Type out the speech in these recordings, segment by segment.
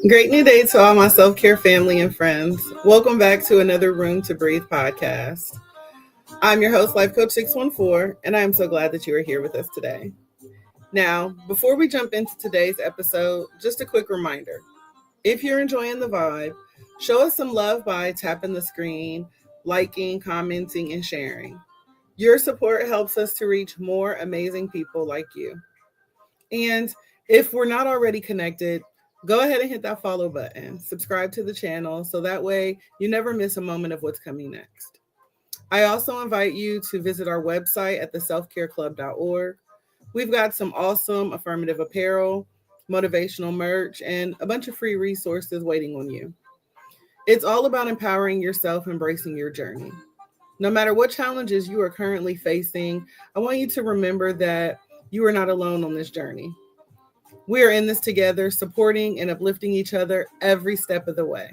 Great new day to all my self-care family and friends. Welcome back to another Room to Breathe podcast. I'm your host, Life Coach 614, and I am so glad that you are here with us today. Now, before we jump into today's episode, just a quick reminder. If you're enjoying the vibe, show us some love by tapping the screen, liking, commenting, and sharing. Your support helps us to reach more amazing people like you. And if we're not already connected, go ahead and hit that follow button. Subscribe to the channel so that way you never miss a moment of what's coming next. I also invite you to visit our website at theselfcareclub.org. We've got some awesome affirmative apparel, motivational merch, and a bunch of free resources waiting on you. It's all about empowering yourself, embracing your journey. No matter what challenges you are currently facing, I want you to remember that you are not alone on this journey. We are in this together, supporting and uplifting each other every step of the way.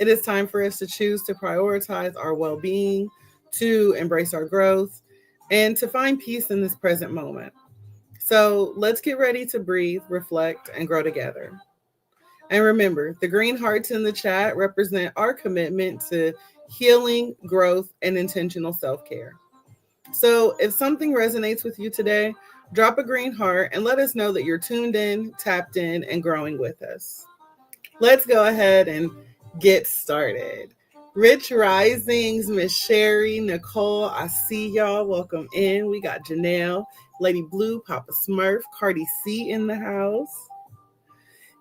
It is time for us to choose to prioritize our well-being, to embrace our growth, and to find peace in this present moment. So let's get ready to breathe, reflect, and grow together. And remember, the green hearts in the chat represent our commitment to healing, growth, and intentional self-care. So if something resonates with you today, drop a green heart and let us know that you're tuned in, tapped in, and growing with us. Let's go ahead and get started. Rich Risings, Miss Sherry, Nicole, I see y'all. Welcome in. We got Janelle, Lady Blue, Papa Smurf, Cardi C in the house.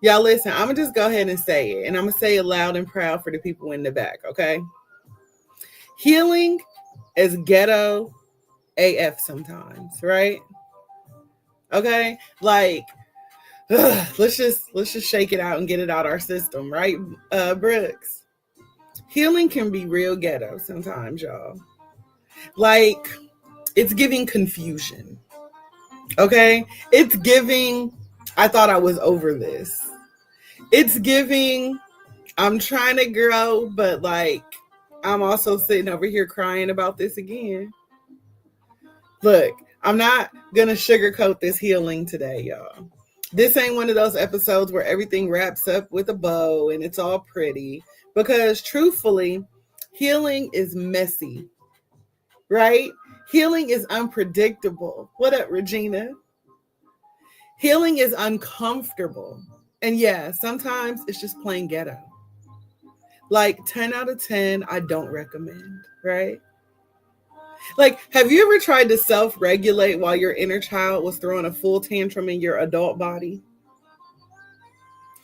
Y'all listen, I'm going to just go ahead and say it. And I'm going to say it loud and proud for the people in the back, okay? Healing is ghetto AF sometimes, right? Okay, like let's just shake it out and get it out our system, right? Brooks, healing can be real ghetto sometimes, y'all. Like it's giving confusion. Okay, it's giving I thought I was over this. It's giving I'm trying to grow, but like I'm also sitting over here crying about this again. Look, I'm not going to sugarcoat this healing today, y'all. This ain't one of those episodes where everything wraps up with a bow and it's all pretty. Because truthfully, healing is messy, right? Healing is unpredictable. What up, Regina? Healing is uncomfortable. And yeah, sometimes it's just plain ghetto. Like 10 out of 10, I don't recommend, right? Like, have you ever tried to self-regulate while your inner child was throwing a full tantrum in your adult body?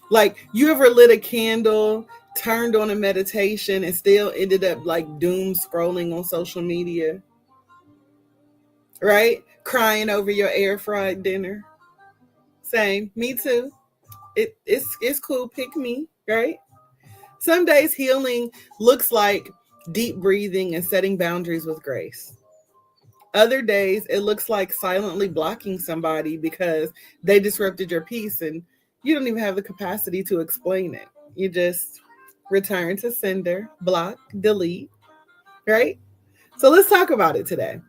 Like, you ever lit a candle, turned on a meditation, and still ended up like doom scrolling on social media? Right? Crying over your air fried dinner. Same. Me too. It's cool. Pick me, right? Some days healing looks like deep breathing and setting boundaries with grace. Other days, it looks like silently blocking somebody because they disrupted your peace and you don't even have the capacity to explain it. You just return to sender, block, delete, right? So let's talk about it today.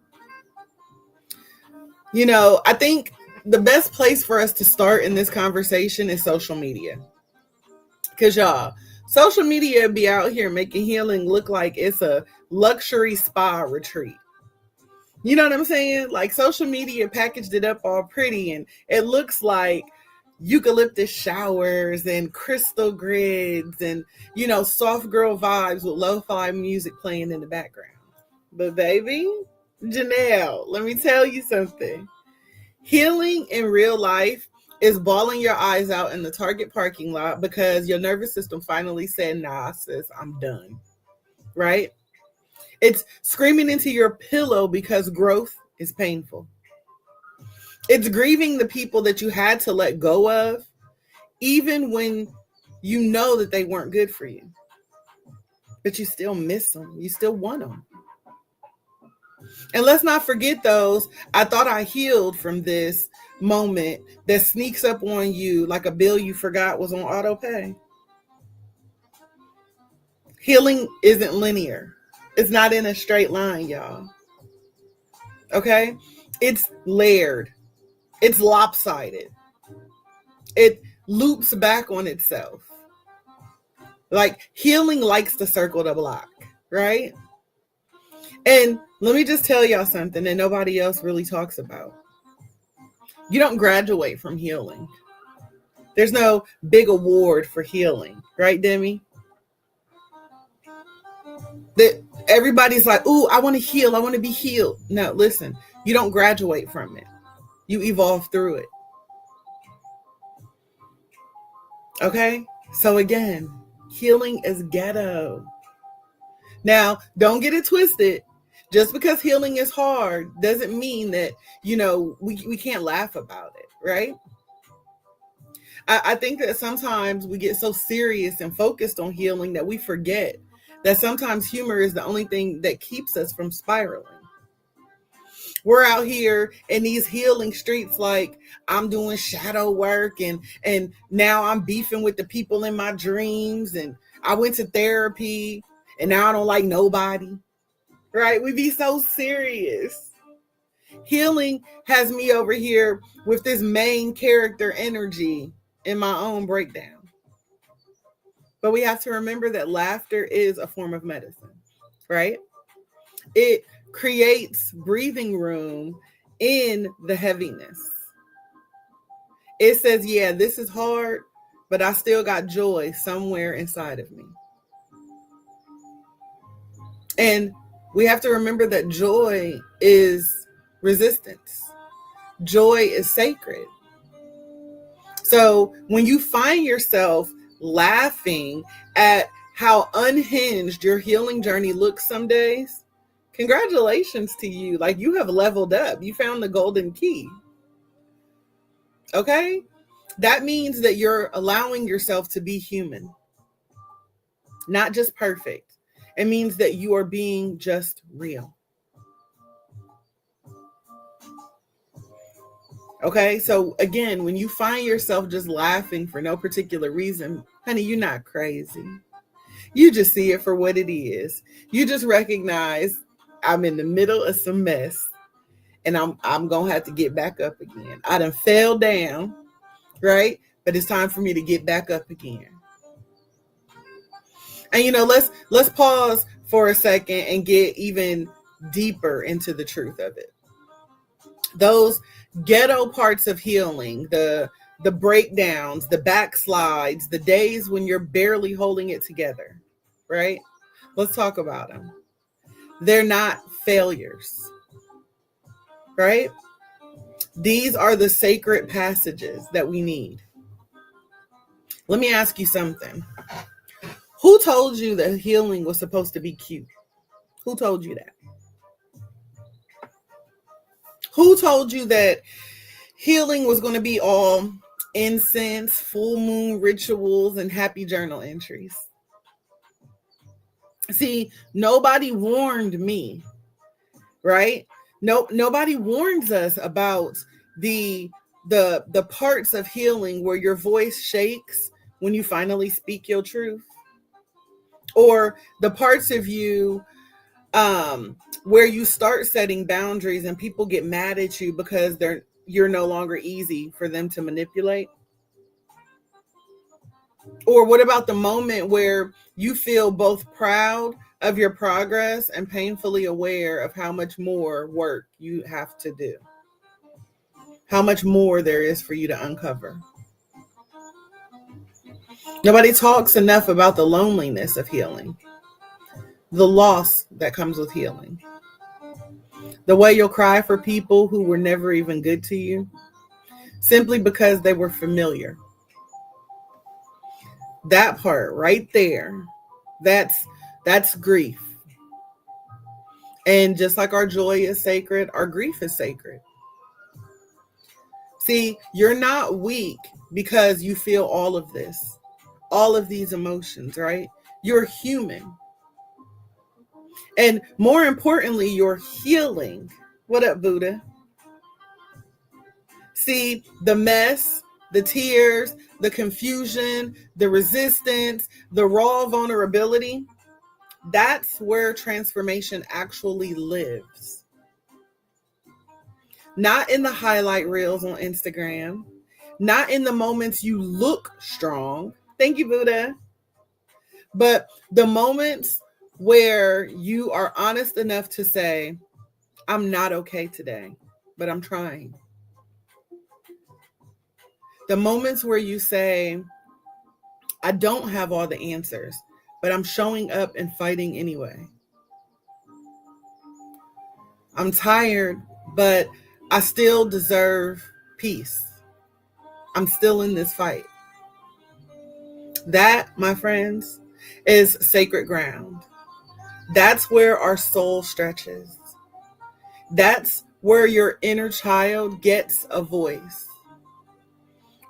You know, I think the best place for us to start in this conversation is social media. Because y'all, social media be out here making healing look like it's a luxury spa retreat. You know what I'm saying? Like social media packaged it up all pretty and it looks like eucalyptus showers and crystal grids and, you know, soft girl vibes with lo-fi music playing in the background. But baby, Janelle, let me tell you something. Healing in real life is bawling your eyes out in the Target parking lot because your nervous system finally said, nah, sis, I'm done. Right? It's screaming into your pillow because growth is painful. It's grieving the people that you had to let go of, even when you know that they weren't good for you. But you still miss them. You still want them. And let's not forget those, I thought I healed from this moment that sneaks up on you like a bill you forgot was on auto pay. Healing isn't linear. It's not in a straight line, y'all. Okay? It's layered. It's lopsided. It loops back on itself. Like healing likes to circle the block, right? And let me just tell y'all something that nobody else really talks about. You don't graduate from healing. There's no big award for healing, right, Demi? That everybody's like, "Ooh, I want to heal. I want to be healed." No, listen, you don't graduate from it. You evolve through it. Okay? So again, healing is ghetto. Now, don't get it twisted. Just because healing is hard doesn't mean that, we can't laugh about it, right? I think that sometimes we get so serious and focused on healing that we forget that sometimes humor is the only thing that keeps us from spiraling. We're out here in these healing streets like I'm doing shadow work and now I'm beefing with the people in my dreams and I went to therapy and now I don't like nobody. Right? We be so serious. Healing has me over here with this main character energy in my own breakdown. But we have to remember that laughter is a form of medicine, right? It creates breathing room in the heaviness. It says, yeah, this is hard, but I still got joy somewhere inside of me. And we have to remember that joy is resistance. Joy is sacred. So when you find yourself laughing at how unhinged your healing journey looks some days, congratulations to you. Like you have leveled up. You found the golden key. Okay? That means that you're allowing yourself to be human, not just perfect. It means that you are being just real. Okay, so again, when you find yourself just laughing for no particular reason, honey, you're not crazy. You just see it for what it is. You just recognize I'm in the middle of some mess and I'm gonna have to get back up again. I done fell down, right? But it's time for me to get back up again. And let's pause for a second and get even deeper into the truth of it. Those ghetto parts of healing, the breakdowns, the backslides, the days when you're barely holding it together, right? Let's talk about them. They're not failures, right? These are the sacred passages that we need. Let me ask you something. Who told you that healing was supposed to be cute? Who told you that? Who told you that healing was going to be all incense, full moon rituals, and happy journal entries? See, nobody warned me, right? Nobody warns us about the parts of healing where your voice shakes when you finally speak your truth, or the parts of you where you start setting boundaries and people get mad at you because you're no longer easy for them to manipulate. Or what about the moment where you feel both proud of your progress and painfully aware of how much more work you have to do? How much more there is for you to uncover? Nobody talks enough about the loneliness of healing, the loss that comes with healing, the way you'll cry for people who were never even good to you simply because they were familiar. That part right there, that's grief. And just like our joy is sacred, our grief is sacred. See, you're not weak because you feel all of this, all of these emotions, right? You're human. And more importantly, you're healing. What up, Buddha? See, the mess, the tears, the confusion, the resistance, the raw vulnerability, that's where transformation actually lives. Not in the highlight reels on Instagram, not in the moments you look strong. Thank you, Buddha. But the moments where you are honest enough to say, I'm not okay today, but I'm trying. The moments where you say, I don't have all the answers, but I'm showing up and fighting anyway. I'm tired, but I still deserve peace. I'm still in this fight. That, my friends, is sacred ground. That's where our soul stretches. That's where your inner child gets a voice.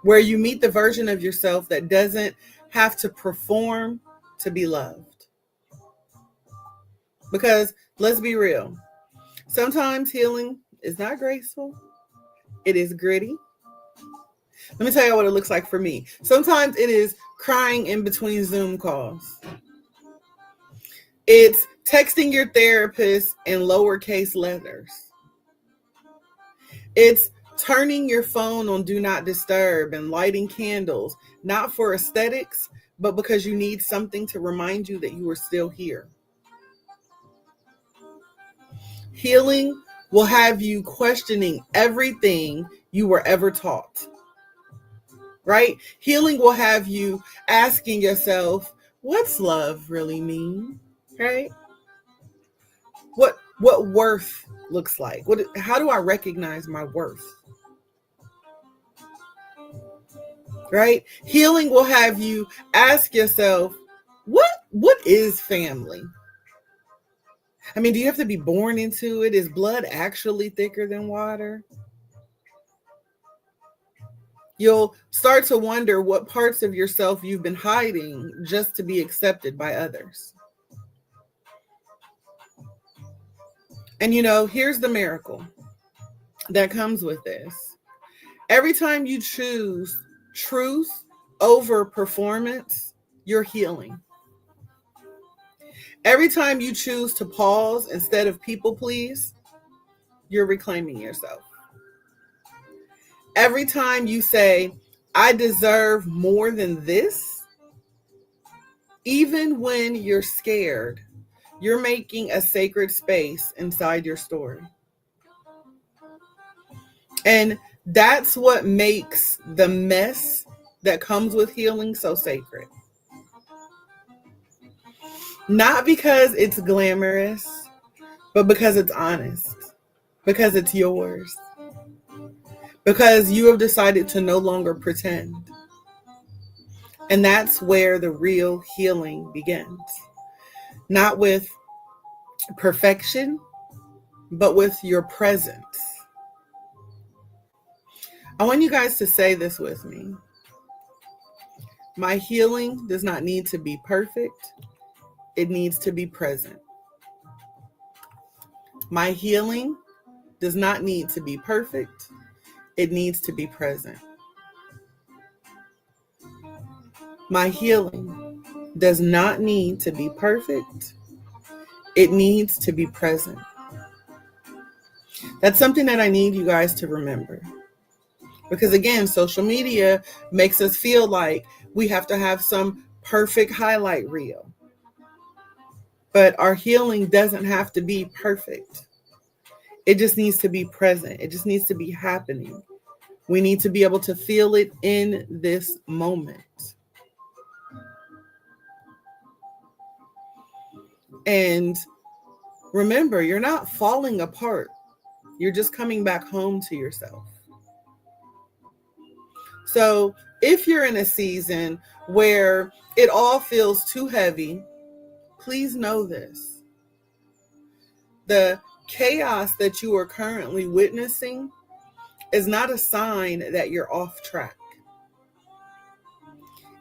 Where you meet the version of yourself that doesn't have to perform to be loved. Because let's be real, sometimes healing is not graceful. It is gritty. Let me tell you what it looks like for me. Sometimes it is crying in between Zoom calls. It's texting your therapist in lowercase letters. It's turning your phone on do not disturb and lighting candles, not for aesthetics, but because you need something to remind you that you are still here. Healing will have you questioning everything you were ever taught, right? Healing will have you asking yourself, what's love really mean, right? What worth looks like. How do I recognize my worth? Right? Healing will have you ask yourself, what is family? I mean, do you have to be born into it? Is blood actually thicker than water? You'll start to wonder what parts of yourself you've been hiding just to be accepted by others. And here's the miracle that comes with this. Every time you choose truth over performance, you're healing. Every time you choose to pause instead of people please, you're reclaiming yourself. Every time you say, I deserve more than this, even when you're scared, you're making a sacred space inside your story. And that's what makes the mess that comes with healing so sacred. Not because it's glamorous, but because it's honest, because it's yours, because you have decided to no longer pretend. And that's where the real healing begins. Not with perfection, but with your presence. I want you guys to say this with me. My healing does not need to be perfect. It needs to be present. My healing does not need to be perfect. It needs to be present. My healing does not need to be perfect. It needs to be present. That's something that I need you guys to remember. Because again, social media makes us feel like we have to have some perfect highlight reel. But our healing doesn't have to be perfect. It just needs to be present. It just needs to be happening. We need to be able to feel it in this moment. And remember, you're not falling apart. You're just coming back home to yourself. So if you're in a season where it all feels too heavy, please know this. The chaos that you are currently witnessing is not a sign that you're off track.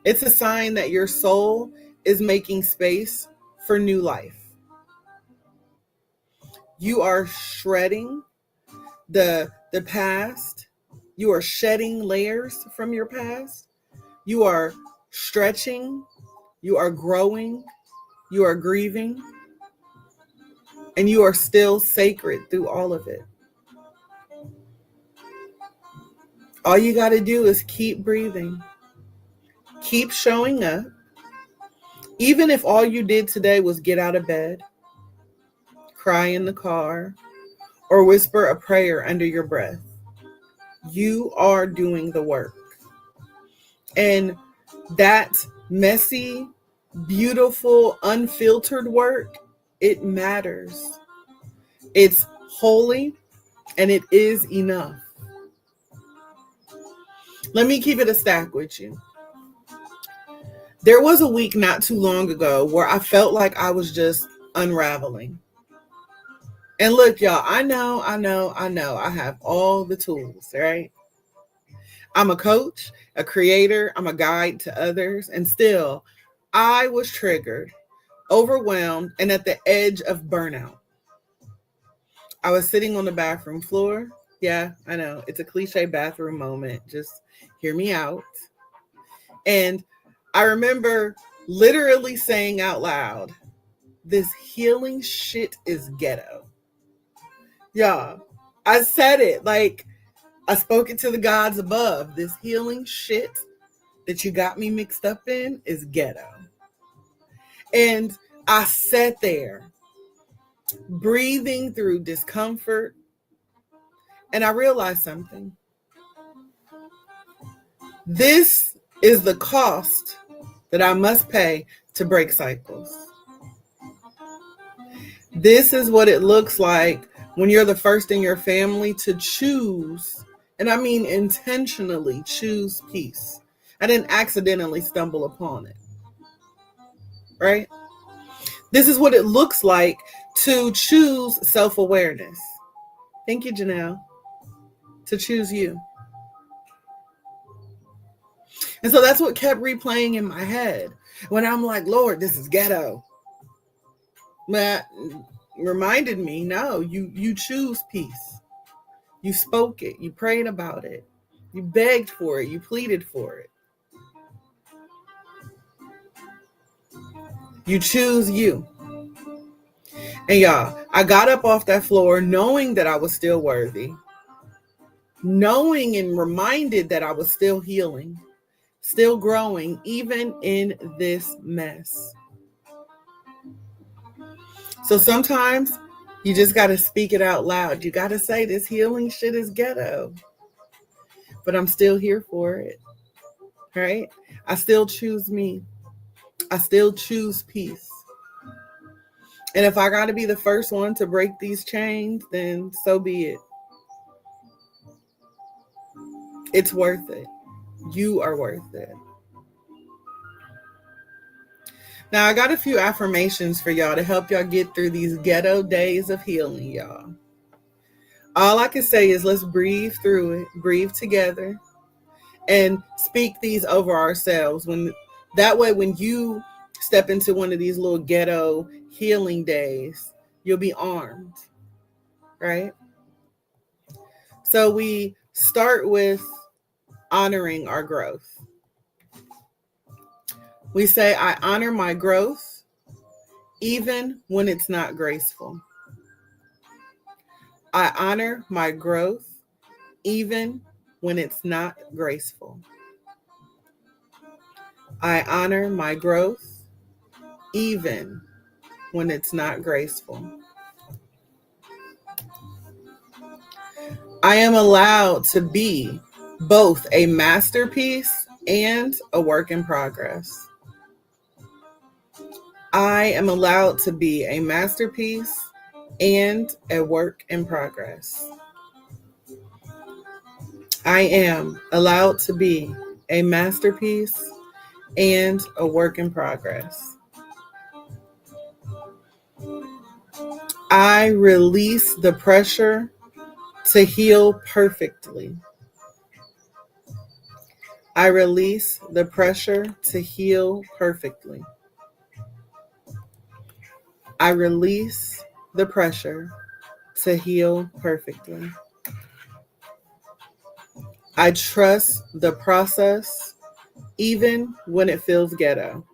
It's a sign that your soul is making space for new life. You are shredding the past. You are shedding layers from your past. You are stretching. You are growing. You are grieving. And you are still sacred through all of it. All you got to do is keep breathing. Keep showing up. Even if all you did today was get out of bed, cry in the car, or whisper a prayer under your breath, you are doing the work. And that messy, beautiful, unfiltered work, it matters. It's holy and it is enough. Let me keep it a stack with you. There was a week not too long ago where I felt like I was just unraveling. And look, y'all, I know I have all the tools, right? I'm a coach, a creator, I'm a guide to others, and still I was triggered, overwhelmed, and at the edge of burnout. I was sitting on the bathroom floor. Yeah, I know, it's a cliche bathroom moment. Just hear me out. And I remember literally saying out loud, this healing shit is ghetto. Yeah, I said it like I spoke it to the gods above. This healing shit that you got me mixed up in is ghetto. And I sat there breathing through discomfort. And I realized something. This is the cost that I must pay to break cycles. This is what it looks like when you're the first in your family to choose, and I mean intentionally choose peace. I didn't accidentally stumble upon it, right? This is what it looks like to choose self-awareness. Thank you, Janelle. To choose you. And so that's what kept replaying in my head when I'm like, Lord, this is ghetto. That reminded me, no, you choose peace. You spoke it. You prayed about it. You begged for it. You pleaded for it. You choose you. And y'all, I got up off that floor knowing that I was still worthy. Knowing and reminded that I was still healing. Still growing, even in this mess. So sometimes you just got to speak it out loud. You got to say this healing shit is ghetto. But I'm still here for it. Right? I still choose me. I still choose peace. And if I got to be the first one to break these chains, then so be it. It's worth it. You are worth it. Now, I got a few affirmations for y'all to help y'all get through these ghetto days of healing, y'all. All I can say is let's breathe through it, breathe together, and speak these over ourselves. That way, when you step into one of these little ghetto healing days, you'll be armed, right? So we start with honoring our growth. We say, I honor my growth, even when it's not graceful. I honor my growth, even when it's not graceful. I honor my growth, even when it's not graceful. I am allowed to be both a masterpiece and a work in progress. I am allowed to be a masterpiece and a work in progress. I am allowed to be a masterpiece and a work in progress. I release the pressure to heal perfectly. I release the pressure to heal perfectly. I release the pressure to heal perfectly. I trust the process even when it feels ghetto.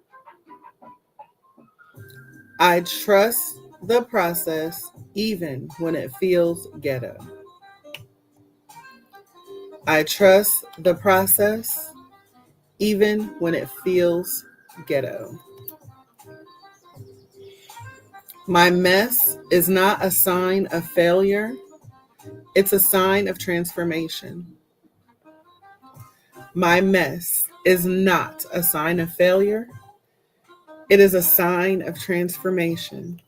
I trust the process even when it feels ghetto. I trust the process even when it feels ghetto. My mess is not a sign of failure. It's a sign of transformation. My mess is not a sign of failure. It is a sign of transformation.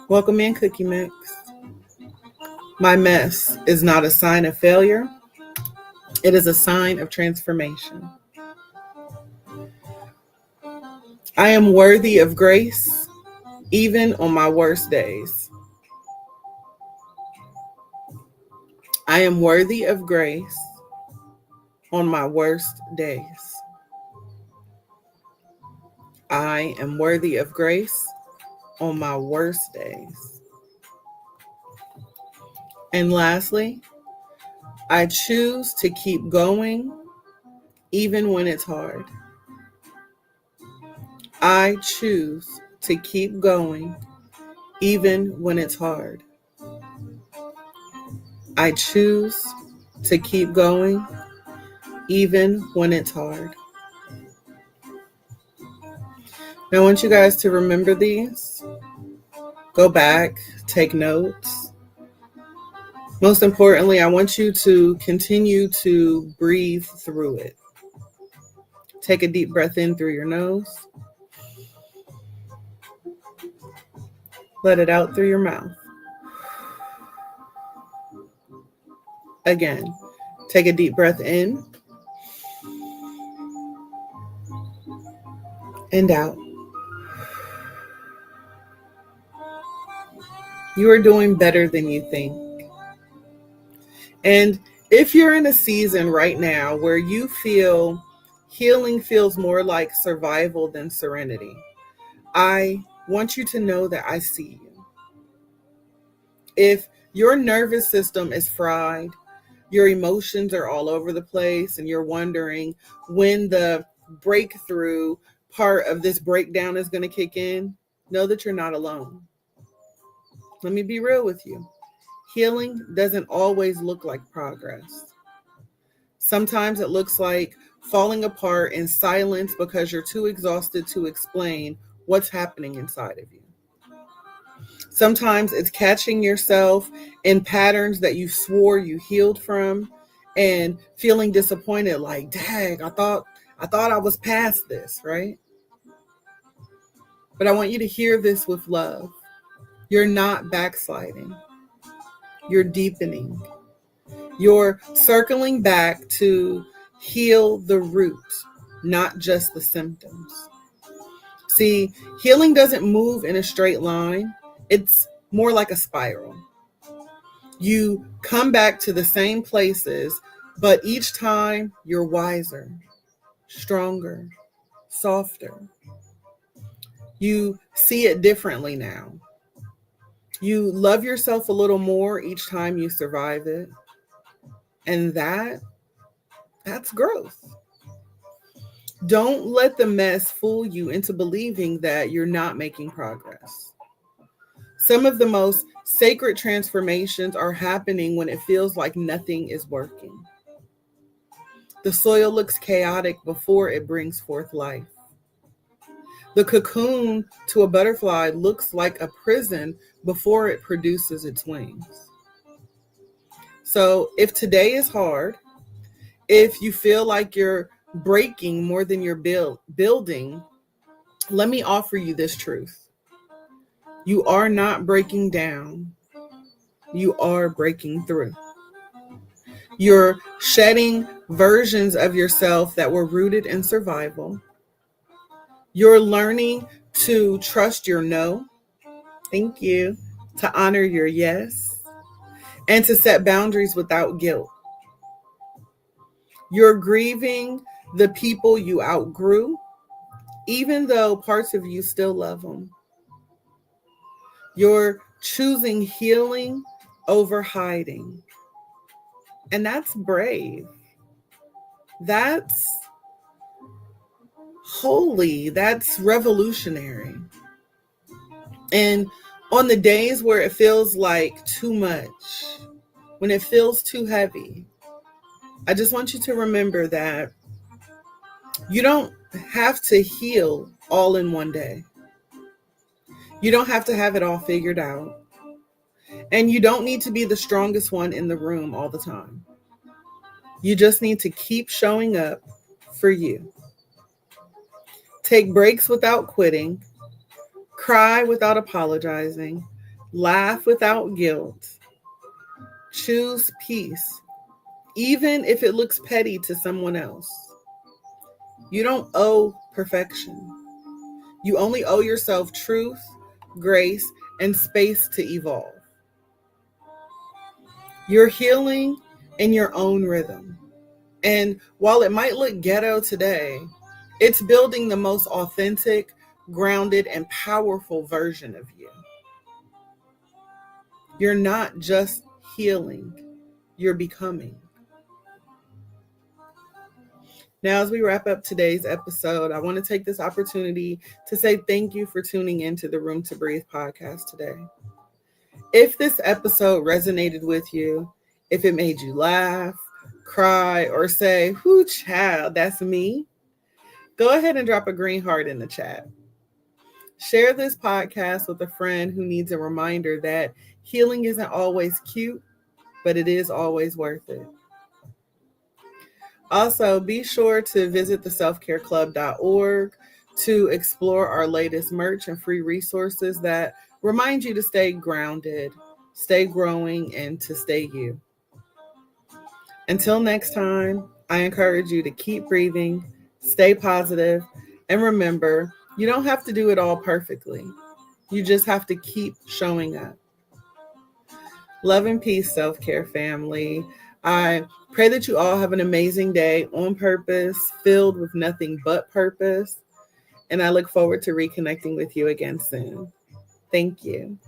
Welcome in, Cookie Mix. My mess is not a sign of failure. It is a sign of transformation. I am worthy of grace, even on my worst days. I am worthy of grace on my worst days. I am worthy of grace on my worst days. And lastly, I choose to keep going even when it's hard. I choose to keep going even when it's hard. I choose to keep going even when it's hard. Now, I want you guys to remember these. Go back, take notes. Most importantly, I want you to continue to breathe through it. Take a deep breath in through your nose. Let it out through your mouth. Again, take a deep breath in and out. You are doing better than you think. And if you're in a season right now where you feel healing feels more like survival than serenity, I want you to know that I see you. If your nervous system is fried, your emotions are all over the place, and you're wondering when the breakthrough part of this breakdown is going to kick in, know that you're not alone. Let me be real with you. Healing doesn't always look like progress. Sometimes it looks like falling apart in silence because you're too exhausted to explain what's happening inside of you. Sometimes it's catching yourself in patterns that you swore you healed from and feeling disappointed, like, dang, I thought I was past this, right? But I want you to hear this with love. You're not backsliding. You're deepening. You're circling back to heal the root, not just the symptoms. See, healing doesn't move in a straight line. It's more like a spiral. You come back to the same places, but each time you're wiser, stronger, softer. You see it differently now. You love yourself a little more each time you survive it. And that's growth. Don't let the mess fool you into believing that you're not making progress. Some of the most sacred transformations are happening when it feels like nothing is working. The soil looks chaotic before it brings forth life. The cocoon to a butterfly looks like a prison before it produces its wings. So if today is hard, if you feel like you're breaking more than you're building, let me offer you this truth. You are not breaking down. You are breaking through. You're shedding versions of yourself that were rooted in survival. You're learning to trust your no. Thank you. To honor your yes. And to set boundaries without guilt. You're grieving the people you outgrew, even though parts of you still love them. You're choosing healing over hiding. And that's brave. That's holy. That's revolutionary. And on the days where it feels like too much, when it feels too heavy, I just want you to remember that you don't have to heal all in one day. You don't have to have it all figured out. And you don't need to be the strongest one in the room all the time. You just need to keep showing up for you. Take breaks without quitting, cry without apologizing, laugh without guilt. Choose peace, even if it looks petty to someone else. You don't owe perfection. You only owe yourself truth, grace, and space to evolve. You're healing in your own rhythm. And while it might look ghetto today, it's building the most authentic, grounded, and powerful version of you. You're not just healing, you're becoming. Now, as we wrap up today's episode, I want to take this opportunity to say thank you for tuning into the Room to Breathe podcast today. If this episode resonated with you, if it made you laugh, cry, or say, "Whoo, child, that's me," go ahead and drop a green heart in the chat. Share this podcast with a friend who needs a reminder that healing isn't always cute, but it is always worth it. Also, be sure to visit theselfcareclub.org to explore our latest merch and free resources that remind you to stay grounded, stay growing, and to stay you. Until next time, I encourage you to keep breathing, stay positive, and remember, you don't have to do it all perfectly. You just have to keep showing up. Love and peace, self-care family. I pray that you all have an amazing day on purpose, filled with nothing but purpose. And I look forward to reconnecting with you again soon. Thank you.